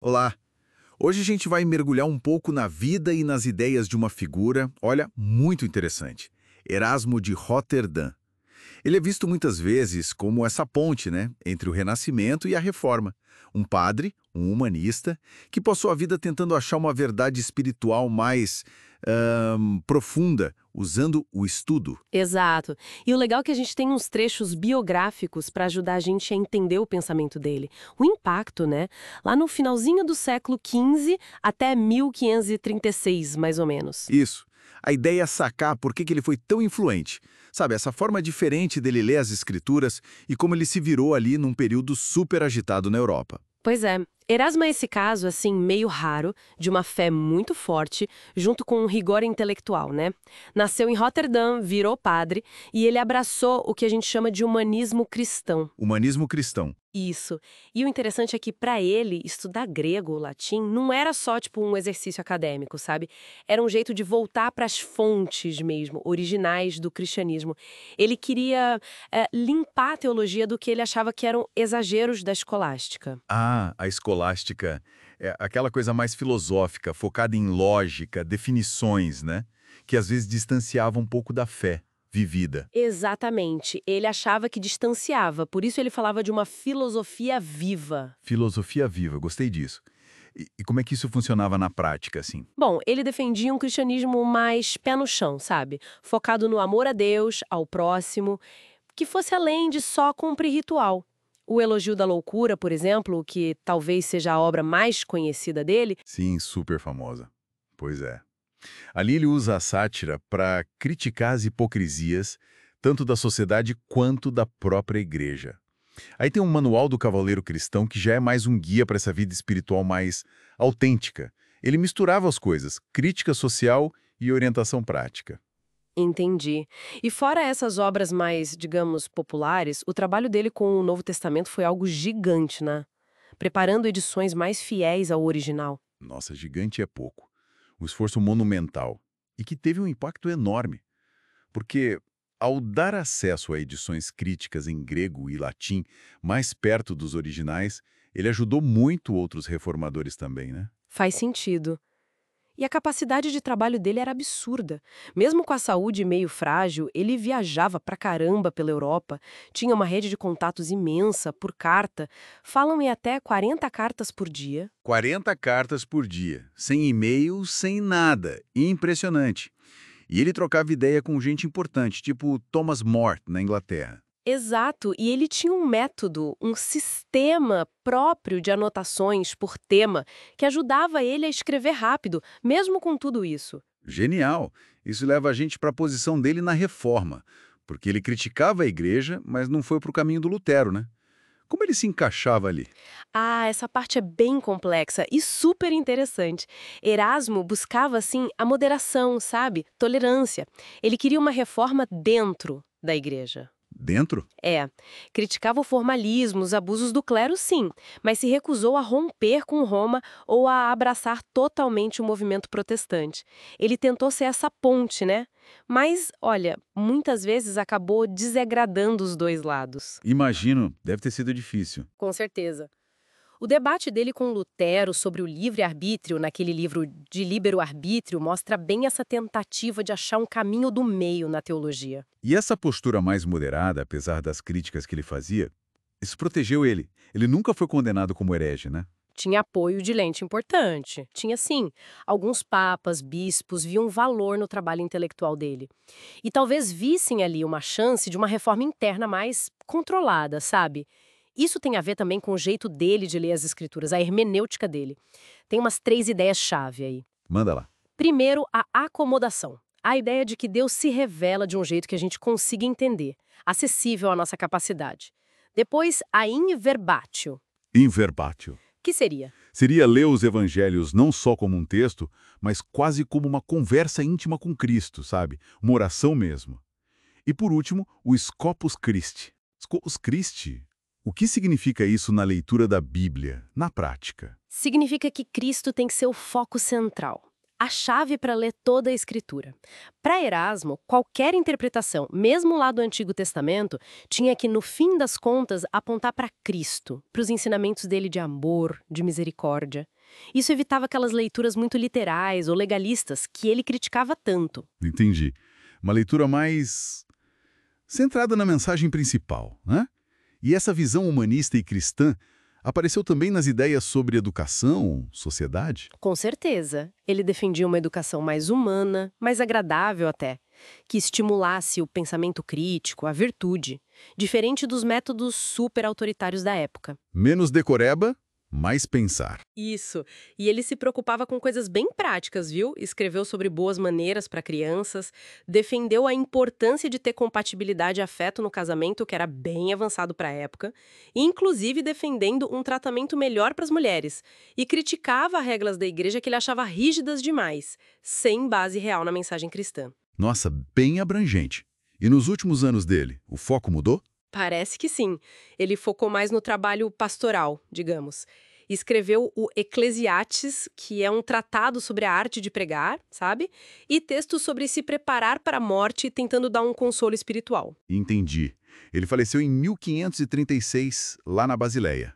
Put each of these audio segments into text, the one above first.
Olá! Hoje a gente vai mergulhar um pouco na vida e nas ideias de uma figura, olha, muito interessante. Erasmo de Roterdã. Ele é visto muitas vezes como essa ponte, né, entre o Renascimento e a Reforma. Um padre, um humanista, que passou a vida tentando achar uma verdade espiritual mais profunda, usando o estudo. Exato. E o legal é que a gente tem uns trechos biográficos para ajudar a gente a entender o pensamento dele. O impacto, né? Lá no finalzinho do século XV até 1536, mais ou menos. Isso. A ideia é sacar por que ele foi tão influente. Sabe, essa forma diferente dele ler as escrituras e como ele se virou ali num período super agitado na Europa. Pois é. Erasmo é esse caso, assim, meio raro, de uma fé muito forte, junto com um rigor intelectual, né? Nasceu em Roterdã, virou padre, e ele abraçou o que a gente chama de humanismo cristão. Humanismo cristão. Isso. E o interessante é que, para ele, estudar grego ou latim não era só, tipo, um exercício acadêmico, sabe? Era um jeito de voltar para as fontes mesmo, originais do cristianismo. Ele queria limpar a teologia do que ele achava que eram exageros da escolástica. Ah, a escolástica é aquela coisa mais filosófica, focada em lógica, definições, né? Que às vezes distanciava um pouco da fé vivida. Exatamente. Ele achava que distanciava, por isso ele falava de uma filosofia viva. Filosofia viva, gostei disso. E como é que isso funcionava na prática, assim? Bom, ele defendia um cristianismo mais pé no chão, sabe? Focado no amor a Deus, ao próximo, que fosse além de só cumprir ritual. O Elogio da Loucura, por exemplo, que talvez seja a obra mais conhecida dele, Sim, super famosa. Pois é. Ali ele usa a sátira para criticar as hipocrisias, tanto da sociedade quanto da própria igreja. Aí tem um manual do Cavaleiro Cristão que já é mais um guia para essa vida espiritual mais autêntica. Ele misturava as coisas, crítica social e orientação prática. entendi. E fora essas obras mais, digamos, populares, o trabalho dele com o Novo Testamento foi algo gigante, né? Preparando edições mais fiéis ao original. Nossa, gigante é pouco. Um esforço monumental. E que teve um impacto enorme. Porque, ao dar acesso a edições críticas em grego e latim mais perto dos originais, ele ajudou muito outros reformadores também, né? Faz sentido. E a capacidade de trabalho dele era absurda. Mesmo com a saúde meio frágil, ele viajava pra caramba pela Europa, tinha uma rede de contatos imensa por carta, falam em até 40 cartas por dia. 40 cartas por dia, sem e-mail, sem nada. Impressionante. E ele trocava ideia com gente importante, tipo Thomas More, na Inglaterra. Exato, e ele tinha um método, um sistema próprio de anotações por tema que ajudava ele a escrever rápido, mesmo com tudo isso. Genial! Isso leva a gente para a posição dele na reforma, porque ele criticava a igreja, mas não foi para o caminho do Lutero, né? Como ele se encaixava ali? Ah, essa parte é bem complexa e super interessante. Erasmo buscava, assim, a moderação, sabe? Tolerância. Ele queria uma reforma dentro da igreja. Dentro? É, criticava o formalismo, os abusos do clero, sim, mas se recusou a romper com Roma ou a abraçar totalmente o movimento protestante. Ele tentou ser essa ponte, né? Mas, olha, muitas vezes acabou desagradando os dois lados. Imagino, deve ter sido difícil. Com certeza. O debate dele com Lutero sobre o livre-arbítrio, naquele livro De Libero-Arbítrio, mostra bem essa tentativa de achar um caminho do meio na teologia. E essa postura mais moderada, apesar das críticas que ele fazia, isso protegeu ele. Ele nunca foi condenado como herege, né? Tinha apoio de lente importante. Tinha, sim. Alguns papas, bispos viam valor no trabalho intelectual dele. E talvez vissem ali uma chance de uma reforma interna mais controlada, sabe? Isso tem a ver também com o jeito dele de ler as escrituras, a hermenêutica dele. Tem umas 3 ideias-chave aí. Manda lá. Primeiro, a acomodação. A ideia de que Deus se revela de um jeito que a gente consiga entender, acessível à nossa capacidade. Depois, a inverbatio, Inverbatio. que seria? Seria ler os evangelhos não só como um texto, mas quase como uma conversa íntima com Cristo, sabe? Uma oração mesmo. E por último, o Scopus Christi. Scopus Christi? O que significa isso na leitura da Bíblia, na prática? Significa que Cristo tem que ser o foco central. a chave para ler toda a Escritura. Para Erasmo, qualquer interpretação, mesmo lá do Antigo Testamento, tinha que, no fim das contas, apontar para Cristo, para os ensinamentos dele de amor, de misericórdia. Isso evitava aquelas leituras muito literais ou legalistas que ele criticava tanto. Entendi. Uma leitura mais centrada na mensagem principal, né? E essa visão humanista e cristã apareceu também nas ideias sobre educação, sociedade? Com certeza, ele defendia uma educação mais humana, mais agradável até, que estimulasse o pensamento crítico, a virtude, diferente dos métodos super autoritários da época. Menos decoreba, mais pensar. Isso. E ele se preocupava com coisas bem práticas, viu? Escreveu sobre boas maneiras para crianças, defendeu a importância de ter compatibilidade e afeto no casamento, que era bem avançado para a época, e inclusive defendendo um tratamento melhor para as mulheres, e criticava regras da igreja que ele achava rígidas demais, sem base real na mensagem cristã. Nossa, bem abrangente. E nos últimos anos dele, o foco mudou? Parece que sim. Ele focou mais no trabalho pastoral, digamos. Escreveu o Eclesiastes, que é um tratado sobre a arte de pregar, sabe? E textos sobre se preparar para a morte, tentando dar um consolo espiritual. Entendi. Ele faleceu em 1536, lá na Basileia.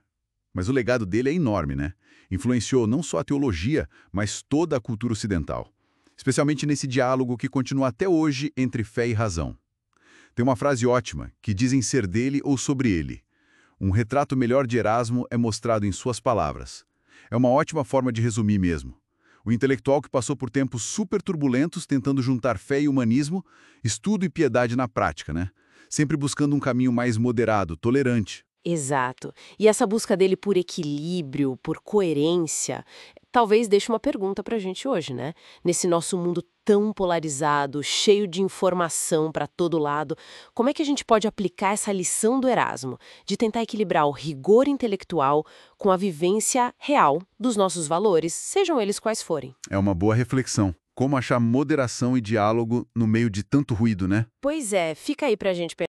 Mas o legado dele é enorme, né? Influenciou não só a teologia, mas toda a cultura ocidental. Especialmente nesse diálogo que continua até hoje entre fé e razão. Tem uma frase ótima, que dizem ser dele ou sobre ele. Um retrato melhor de Erasmo é mostrado em suas palavras. É uma ótima forma de resumir mesmo. O intelectual que passou por tempos super turbulentos tentando juntar fé e humanismo, estudo e piedade na prática, né? Sempre buscando um caminho mais moderado, tolerante. Exato. E essa busca dele por equilíbrio, por coerência, talvez deixe uma pergunta pra gente hoje, né? Nesse nosso mundo tão polarizado, cheio de informação para todo lado, como é que a gente pode aplicar essa lição do Erasmo, de tentar equilibrar o rigor intelectual com a vivência real dos nossos valores, sejam eles quais forem? É uma boa reflexão. Como achar moderação e diálogo no meio de tanto ruído, né? Pois é, fica aí pra gente pensar.